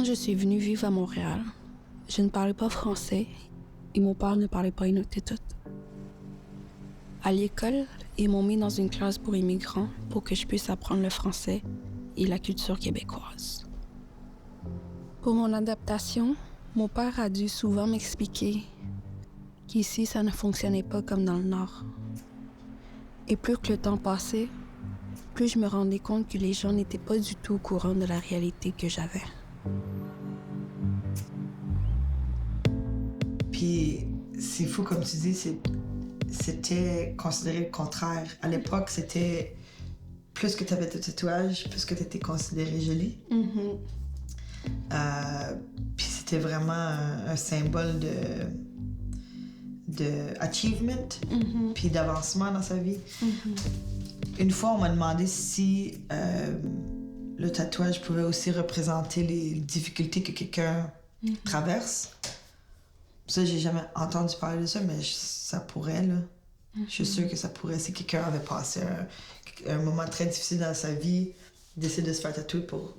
Quand je suis venue vivre à Montréal, je ne parlais pas français et mon père ne parlait pas inuktitut. À l'école, ils m'ont mis dans une classe pour immigrants pour que je puisse apprendre le français et la culture québécoise. Pour mon adaptation, mon père a dû souvent m'expliquer qu'ici, ça ne fonctionnait pas comme dans le Nord. Et plus que le temps passait, plus je me rendais compte que les gens n'étaient pas du tout au courant de la réalité que j'avais. Puis c'est fou, comme tu dis, c'était considéré le contraire. À l'époque, c'était plus que tu avais de tatouages, plus que tu étais considérée jolie. Mm-hmm. Puis c'était vraiment un symbole de achievement, Mm-hmm. puis d'avancement dans sa vie. Mm-hmm. Une fois, on m'a demandé si le tatouage pouvait aussi représenter les difficultés que quelqu'un traverse. Ça, j'ai jamais entendu parler de ça, mais ça pourrait, là. Je suis sûre que ça pourrait. Si quelqu'un avait passé un moment très difficile dans sa vie, décide de se faire tatouer pour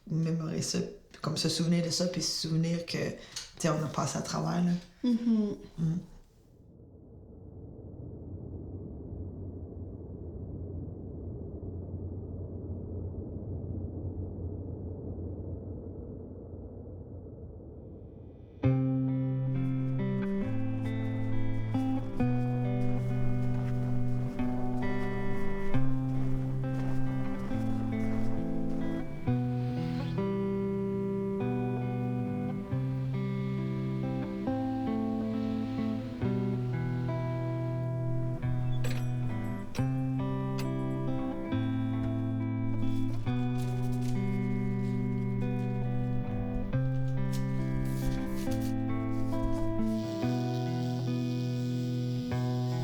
mémorer ça, comme se souvenir de ça, puis se souvenir que, tu sais, on a passé à travers, là. Mm-hmm.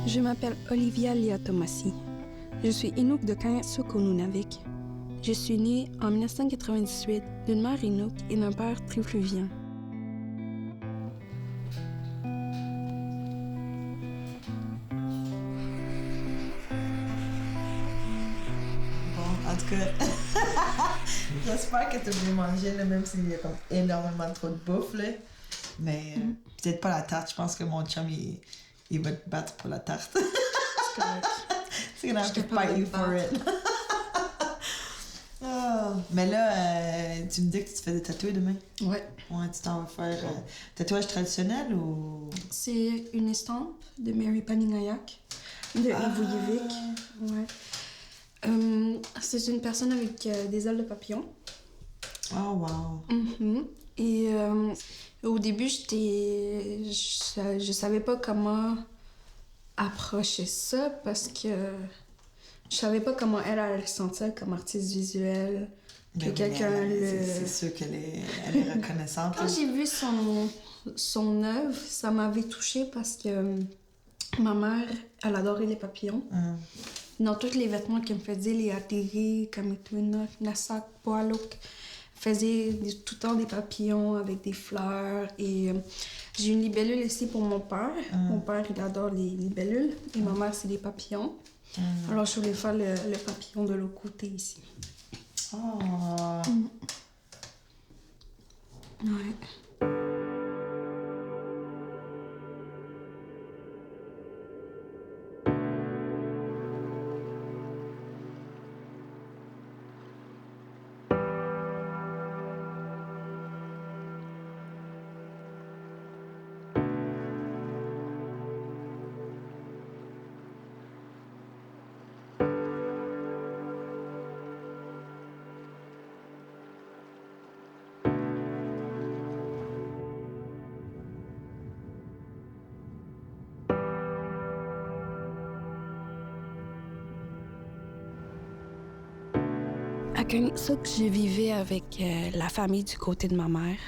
Je m'appelle Olivia Lia Tomassi. Je suis Inuk de Kanyatsuk au Nunavik. Je suis née en 1998 d'une mère Inuk et d'un père trifluvien. Bon, en tout cas, j'espère que t'as bien mangé, là, même s'il y a comme énormément trop de bouffe, là. Mais peut-être pas la tarte. Je pense que mon chum, il va te battre pour la tarte. C'est correct. C'est gonna have to fight you for it. Oh. Mais là, tu me dis que tu te fais des tatouages demain? Ouais. Ouais, tu t'en vas faire tatouage traditionnel ou... C'est une estampe de Mary Paningayak, de Evoyevic. Ouais. C'est une personne avec des ailes de papillon. Oh, wow. Mm-hmm. Et au début, je savais pas comment approcher ça parce que je savais pas comment elle allait se sentir comme artiste visuelle. Que Mais quelqu'un c'est sûr qu'elle est reconnaissante. Quand j'ai vu son œuvre, ça m'avait touchée parce que ma mère, elle adorait les papillons. Dans tous les vêtements qu'elle me faisait, les atterris, comme Nasak, Poalok, faisait tout le temps des papillons avec des fleurs. Et j'ai une libellule ici pour mon père. Mon père, il adore les libellules. Et ma mère, c'est des papillons. Alors, je voulais faire le papillon de l'autre côté ici. Oh. Ouais. À Kanyatsuk, je vivais avec la famille du côté de ma mère.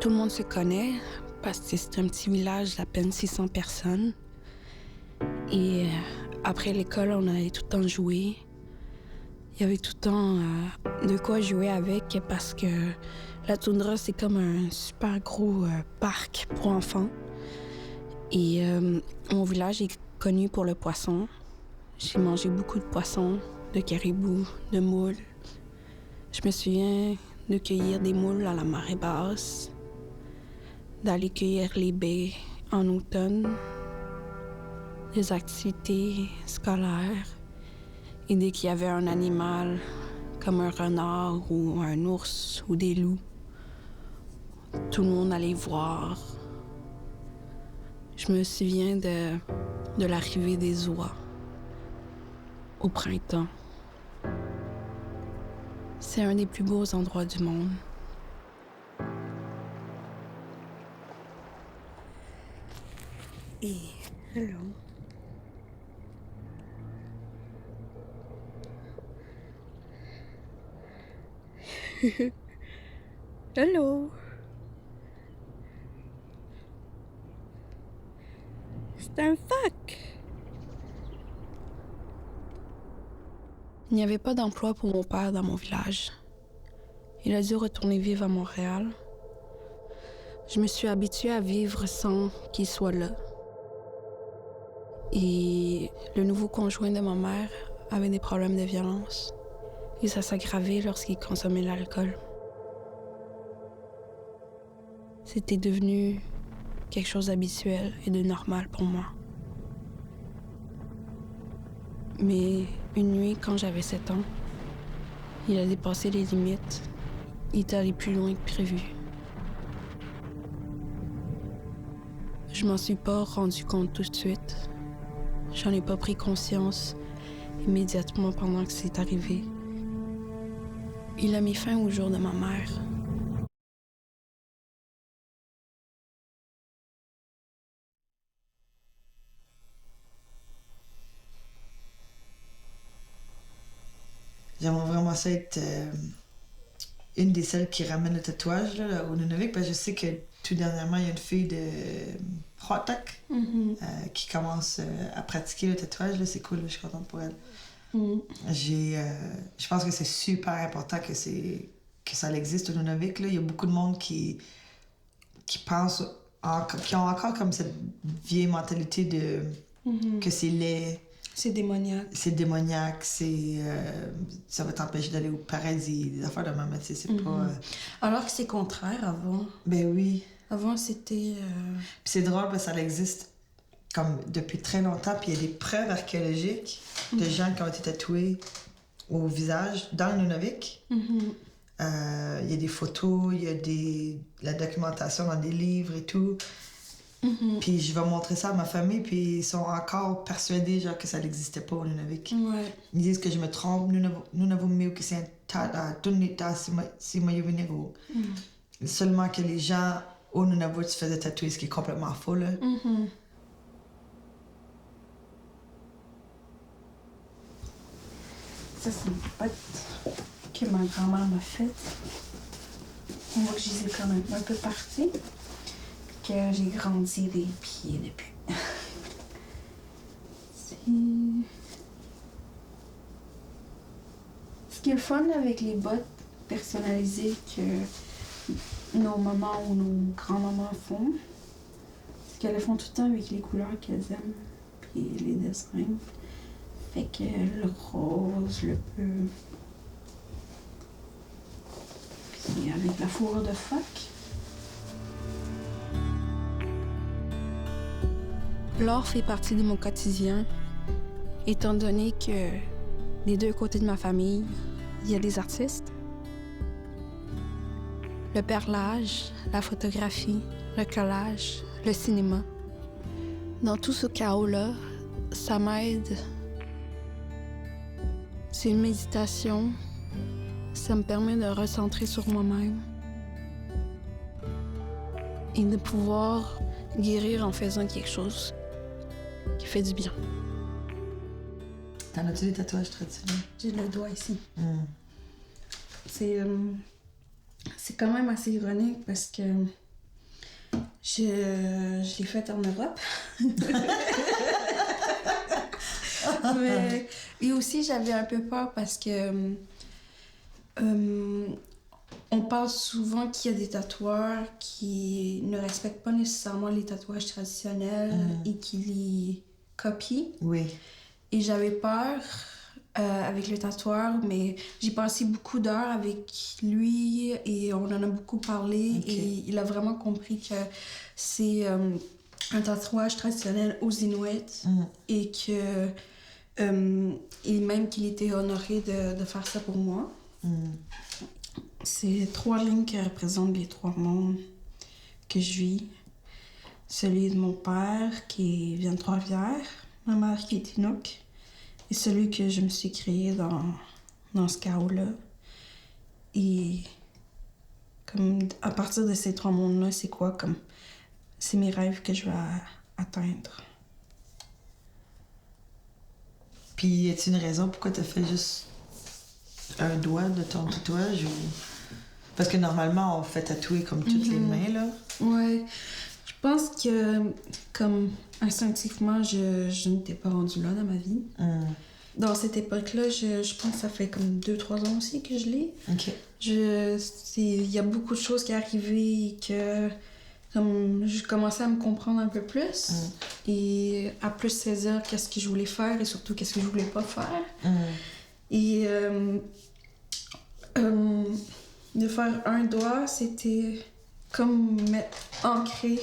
Tout le monde se connaît parce que c'est un petit village d'à peine 600 personnes. Et après l'école, on allait tout le temps jouer. Il y avait tout le temps de quoi jouer avec parce que la toundra, c'est comme un super gros parc pour enfants. Et mon village est connu pour le poisson. J'ai mangé beaucoup de poissons, de caribou, de moules. Je me souviens de cueillir des moules à la marée basse, d'aller cueillir les baies en automne, des activités scolaires, et dès qu'il y avait un animal comme un renard ou un ours ou des loups, tout le monde allait voir. Je me souviens de l'arrivée des oies au printemps. C'est un des plus beaux endroits du monde. Et hello. Hello. C'est un phoque. Il n'y avait pas d'emploi pour mon père dans mon village. Il a dû retourner vivre à Montréal. Je me suis habituée à vivre sans qu'il soit là. Et le nouveau conjoint de ma mère avait des problèmes de violence. Et ça s'aggravait lorsqu'il consommait l'alcool. C'était devenu quelque chose d'habituel et de normal pour moi. Mais une nuit, quand j'avais 7 ans, il a dépassé les limites. Il est allé plus loin que prévu. Je m'en suis pas rendu compte tout de suite. J'en ai pas pris conscience immédiatement pendant que c'est arrivé. Il a mis fin au jour de ma mère. J'aimerais vraiment ça être une des celles qui ramène le tatouage là, au Nunavik, parce que je sais que tout dernièrement, il y a une fille de Hottak qui commence à pratiquer le tatouage. Là, c'est cool, là, je suis contente pour elle. Je pense que c'est super important que ça existe au Nunavik. Là. Il y a beaucoup de monde qui pensent, qui ont encore comme cette vieille mentalité de que c'est laid. C'est démoniaque. C'est démoniaque, ça va t'empêcher d'aller au paradis, des affaires de même, tu sais, c'est pas... Alors que c'est contraire avant. Ben oui. Avant, c'était... Puis c'est drôle parce que ça existe comme depuis très longtemps, puis il y a des preuves archéologiques de gens qui ont été tatoués au visage dans le Nunavik. Il y a des photos, il y a la documentation dans des livres et tout. Puis je vais montrer ça à ma famille, puis ils sont encore persuadés genre, que ça n'existait pas au Nunavik. Ouais. Ils disent que je me trompe, nous n'avons mieux que c'est un tunita si mayovinigo. Seulement que les gens au Nunavut se faisaient tatouer, ce qui est complètement faux là. Ça, c'est une botte que ma grand-mère m'a faite. Moi, je les ai quand même un peu parties. Que j'ai grandi des pieds depuis. Ce qui est le fun avec les bottes personnalisées que nos mamans ou nos grands-mamans font, c'est qu'elles le font tout le temps avec les couleurs qu'elles aiment, puis les dessins. Fait que le rose, le bleu, puis avec la fourrure de phoque. L'art fait partie de mon quotidien, étant donné que des deux côtés de ma famille, il y a des artistes. Le perlage, la photographie, le collage, le cinéma. Dans tout ce chaos-là, ça m'aide. C'est une méditation. Ça me permet de recentrer sur moi-même et de pouvoir guérir en faisant quelque chose qui fait du bien. T'en as-tu des tatouages traditionnels? J'ai le doigt ici. C'est quand même assez ironique parce que je l'ai fait en Europe. Et aussi, j'avais un peu peur parce que on parle souvent qu'il y a des tatoueurs qui ne respectent pas nécessairement les tatouages traditionnels et qui les copient. Oui. Et j'avais peur avec le tatoueur, mais j'ai passé beaucoup d'heures avec lui et on en a beaucoup parlé. Ok. Et il a vraiment compris que c'est un tatouage traditionnel aux Inuits et que et même qu'il était honoré de faire ça pour moi. C'est 3 lignes qui représentent les 3 mondes que je vis. Celui de mon père qui vient de Trois-Rivières, ma mère qui est Inuk, et celui que je me suis créé dans ce chaos-là. Et comme à partir de ces 3 mondes-là, c'est quoi comme c'est mes rêves que je vais atteindre. Puis, y a-t-il une raison pourquoi t'as fait juste un doigt de ton tatouage ou... Parce que normalement, on fait tatouer comme toutes les mains, là. Ouais, je pense que comme instinctivement, je n'étais pas rendue là dans ma vie. Dans cette époque-là, je pense que ça fait comme 2-3 ans aussi que je l'ai. OK. Il y a beaucoup de choses qui arrivaient et que comme je commençais à me comprendre un peu plus et à plus saisir qu'est-ce que je voulais faire et surtout qu'est-ce que je voulais pas faire. Et de faire un doigt, c'était comme ancrer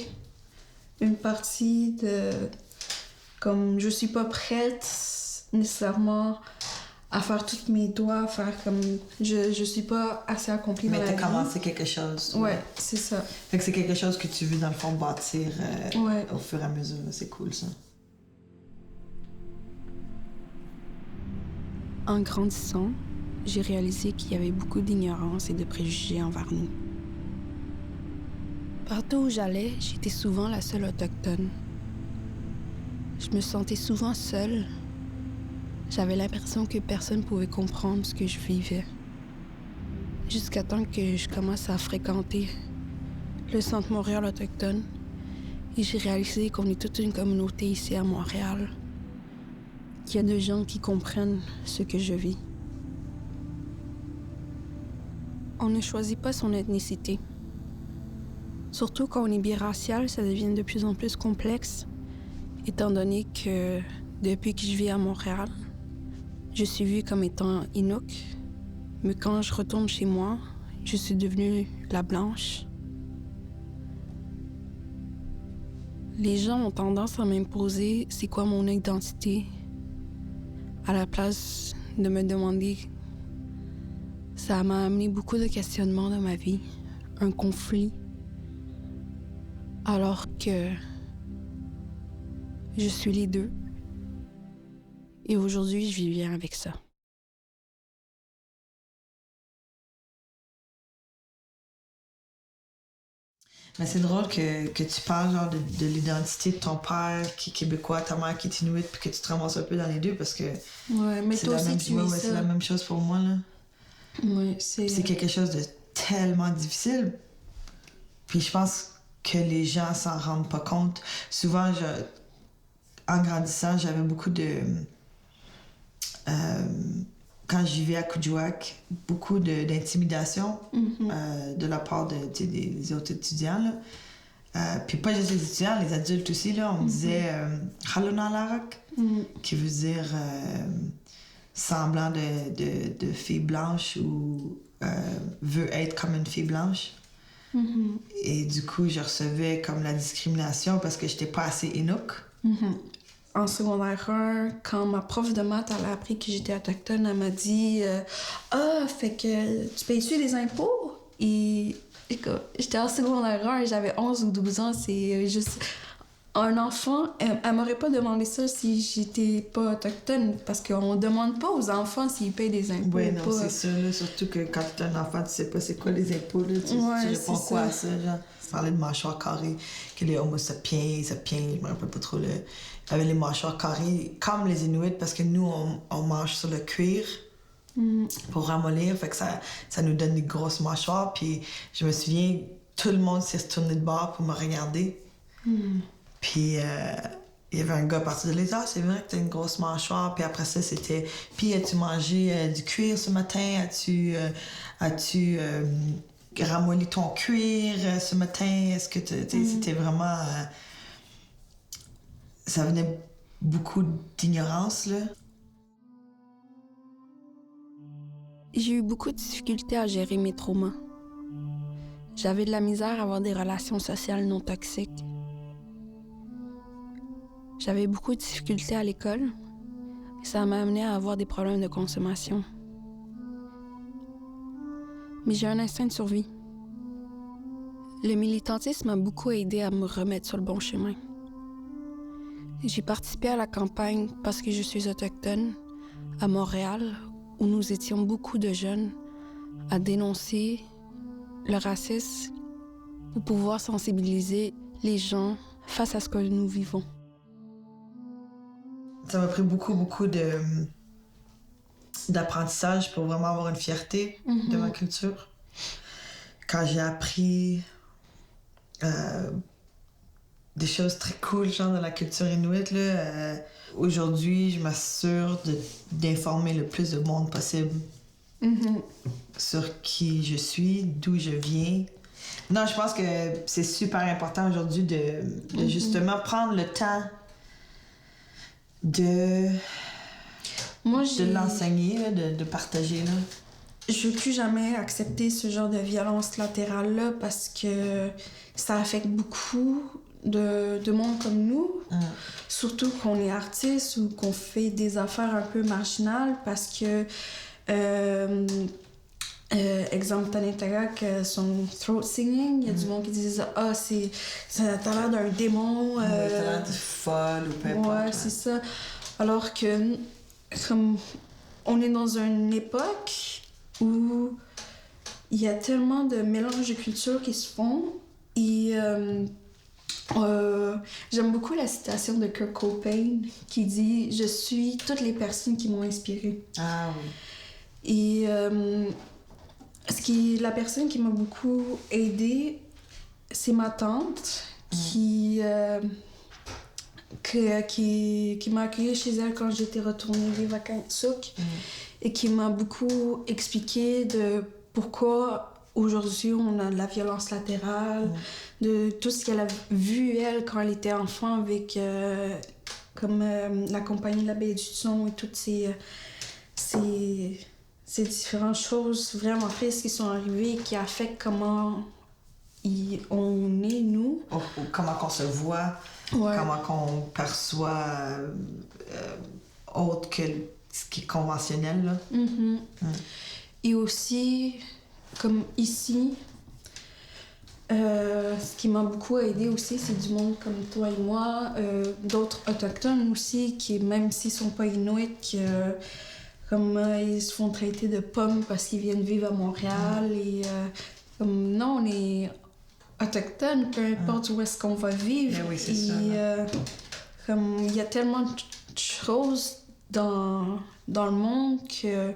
une partie de... Comme je suis pas prête nécessairement à faire tous mes doigts, à faire comme... Je suis pas assez accomplie dans la vie. Mais t'as commencé quelque chose. Ouais, c'est ça. Fait que c'est quelque chose que tu veux, dans le fond, bâtir Ouais. au fur et à mesure. C'est cool, ça. En grandissant, j'ai réalisé qu'il y avait beaucoup d'ignorance et de préjugés envers nous. Partout où j'allais, j'étais souvent la seule autochtone. Je me sentais souvent seule. J'avais l'impression que personne ne pouvait comprendre ce que je vivais. Jusqu'à temps que je commence à fréquenter le Centre Montréal autochtone et j'ai réalisé qu'on est toute une communauté ici à Montréal. Qu'il y a des gens qui comprennent ce que je vis. On ne choisit pas son ethnicité. Surtout quand on est biracial, ça devient de plus en plus complexe, étant donné que depuis que je vis à Montréal, je suis vue comme étant Inuk, mais quand je retourne chez moi, je suis devenue la blanche. Les gens ont tendance à m'imposer c'est quoi mon identité, à la place de me demander. Ça m'a amené beaucoup de questionnements dans ma vie, un conflit, alors que je suis les deux. Et aujourd'hui, je vis bien avec ça. Mais c'est drôle que tu parles genre de l'identité de ton père qui est québécois, ta mère qui est inuit, puis que tu te ramasses un peu dans les deux parce que Ouais, mais c'est toi la aussi, même, tu ouais, vis ouais, c'est ça. la même chose pour moi, là. Ouais, C'est quelque chose de tellement difficile. Puis je pense que les gens s'en rendent pas compte. Souvent, en grandissant, j'avais beaucoup de... quand je vivais à Kuujjuaq, beaucoup d'intimidation de la part des autres étudiants. Là. Puis pas juste les étudiants, les adultes aussi. Là, on me disait Halunalarak, qui veut dire semblant de fille blanche ou veut être comme une fille blanche. Et du coup, je recevais comme la discrimination parce que j'étais pas assez Inuk. En secondaire 1, quand ma prof de maths elle a appris que j'étais autochtone, elle m'a dit fait que tu payes-tu des impôts? Et écoute, j'étais en secondaire 1 et j'avais 11 ou 12 ans, c'est juste... Un enfant, elle m'aurait pas demandé ça si j'étais pas autochtone, parce qu'on demande pas aux enfants s'ils payent des impôts Oui, ou non, pas. c'est ça, là, surtout que quand t'es un enfant, tu sais pas c'est quoi les impôts, là, tu réponds quoi à ça, genre. Tu parlais de mâchoire carrée, que les homo sapiens, je me rappelle pas trop, il y avait les mâchoires carrées, comme les Inuits, parce que nous, on mange sur le cuir pour ramollir, fait que ça nous donne des grosses mâchoires, puis je me souviens, tout le monde s'est retourné de bord pour me regarder. Puis il y avait un gars parti de l'État, c'est vrai que t'as une grosse mâchoire. Puis après ça, c'était... Puis as-tu mangé du cuir ce matin? As-tu ramolli ton cuir ce matin? Est-ce que c'était vraiment... ça venait beaucoup d'ignorance, là. J'ai eu beaucoup de difficultés à gérer mes traumas. J'avais de la misère à avoir des relations sociales non toxiques. J'avais beaucoup de difficultés à l'école et ça m'a amené à avoir des problèmes de consommation. Mais j'ai un instinct de survie. Le militantisme m'a beaucoup aidé à me remettre sur le bon chemin. J'ai participé à la campagne parce que je suis autochtone à Montréal, où nous étions beaucoup de jeunes à dénoncer le racisme pour pouvoir sensibiliser les gens face à ce que nous vivons. Ça m'a pris beaucoup d'apprentissage pour vraiment avoir une fierté de ma culture. Quand j'ai appris des choses très cool, genre de la culture inuit, là, aujourd'hui, je m'assure d'informer le plus de monde possible sur qui je suis, d'où je viens. Non, je pense que c'est super important aujourd'hui de justement prendre le temps de l'enseigner, là, de partager. Là. Je veux plus jamais accepter ce genre de violence latérale-là parce que ça affecte beaucoup de monde comme nous. Surtout qu'on est artiste ou qu'on fait des affaires un peu marginales parce que exemple, Tanitagak, son throat singing, il y a du monde qui disent « Ah, t'as l'air d'un démon. » T'as l'air de folle ou peu importe. Ouais, c'est ça. Alors que, comme, on est dans une époque où il y a tellement de mélanges de cultures qui se font et j'aime beaucoup la citation de Kurt Cobain qui dit « Je suis toutes les personnes qui m'ont inspirée. » Ah oui. Et la personne qui m'a beaucoup aidée, c'est ma tante qui m'a accueillie chez elle quand j'étais retournée vivre à Kansouk et qui m'a beaucoup expliqué de pourquoi aujourd'hui on a de la violence latérale, de tout ce qu'elle a vu elle quand elle était enfant avec la compagnie de la Baie du Son et toutes ces différentes choses vraiment tristes qui sont arrivées et qui affectent comment on est, nous. Comment qu'on se voit, comment qu'on perçoit autre que ce qui est conventionnel. Là. Et aussi, comme ici, ce qui m'a beaucoup aidé aussi, c'est du monde comme toi et moi, d'autres autochtones aussi, qui même s'ils sont pas inuits, comme ils se font traiter de pommes parce qu'ils viennent vivre à Montréal. Et comme non, on est autochtones, peu importe où est-ce qu'on va vivre. Oui, c'est et ça, comme il y a tellement de choses dans le monde que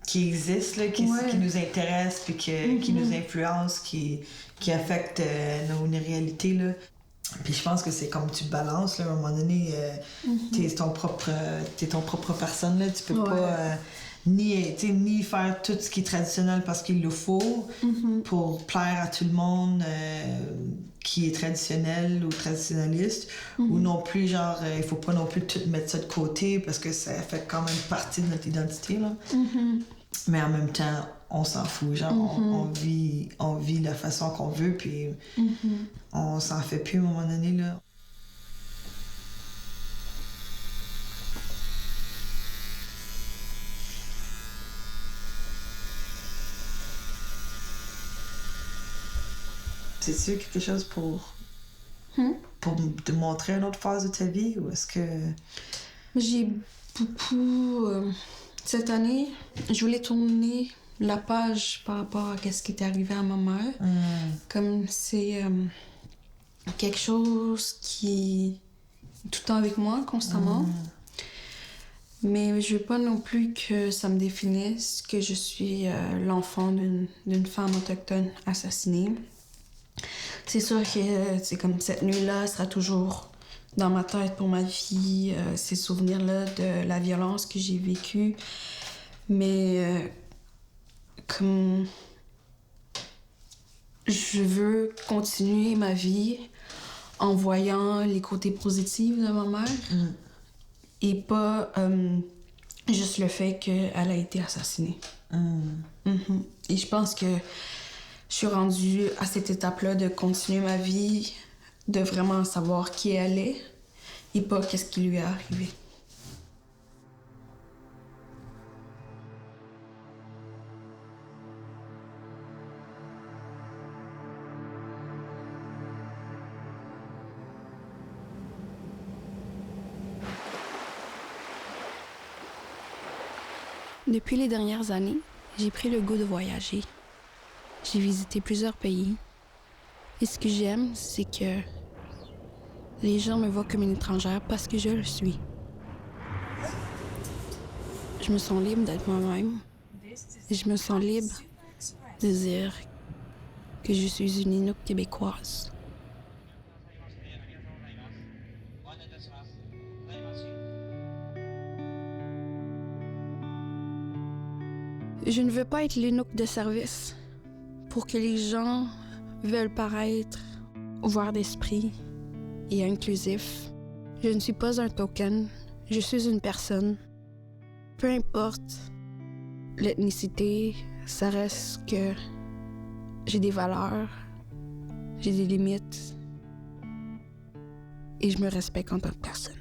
qui existent, là, qui nous intéressent, puis qui nous influencent, qui affectent nos réalités. Là. Puis je pense que c'est comme tu balances, là, à un moment donné, t'es ton propre personne, là, tu peux pas ni faire tout ce qui est traditionnel parce qu'il le faut pour plaire à tout le monde qui est traditionnel ou traditionnaliste, ou non plus, genre, il faut pas non plus tout mettre ça de côté parce que ça fait quand même partie de notre identité, là. Mais en même temps, on s'en fout, genre, on vit la façon qu'on veut, puis on s'en fait plus à un moment donné, là. C'est-tu quelque chose pour te montrer une autre phase de ta vie, ou est-ce que... J'ai beaucoup... cette année, je voulais tourner la page par rapport à ce qui était arrivé à ma mère. Comme c'est quelque chose qui est tout le temps avec moi, constamment. Mais je veux pas non plus que ça me définisse que je suis l'enfant d'une femme autochtone assassinée. C'est sûr que c'est comme cette nuit-là sera toujours dans ma tête pour ma vie, ces souvenirs-là de la violence que j'ai vécue. Mais comme je veux continuer ma vie en voyant les côtés positifs de ma mère et pas juste le fait qu'elle a été assassinée. Mhm. Et je pense que je suis rendue à cette étape-là de continuer ma vie, de vraiment savoir qui elle est et pas qu'est-ce qui lui est arrivé. Depuis les dernières années, j'ai pris le goût de voyager. J'ai visité plusieurs pays. Et ce que j'aime, c'est que les gens me voient comme une étrangère parce que je le suis. Je me sens libre d'être moi-même. Et je me sens libre de dire que je suis une Inuk québécoise. Je ne veux pas être l'Inuk de service pour que les gens veulent paraître ouverts d'esprit et inclusifs. Je ne suis pas un token, je suis une personne. Peu importe l'ethnicité, ça reste que j'ai des valeurs, j'ai des limites et je me respecte en tant que personne.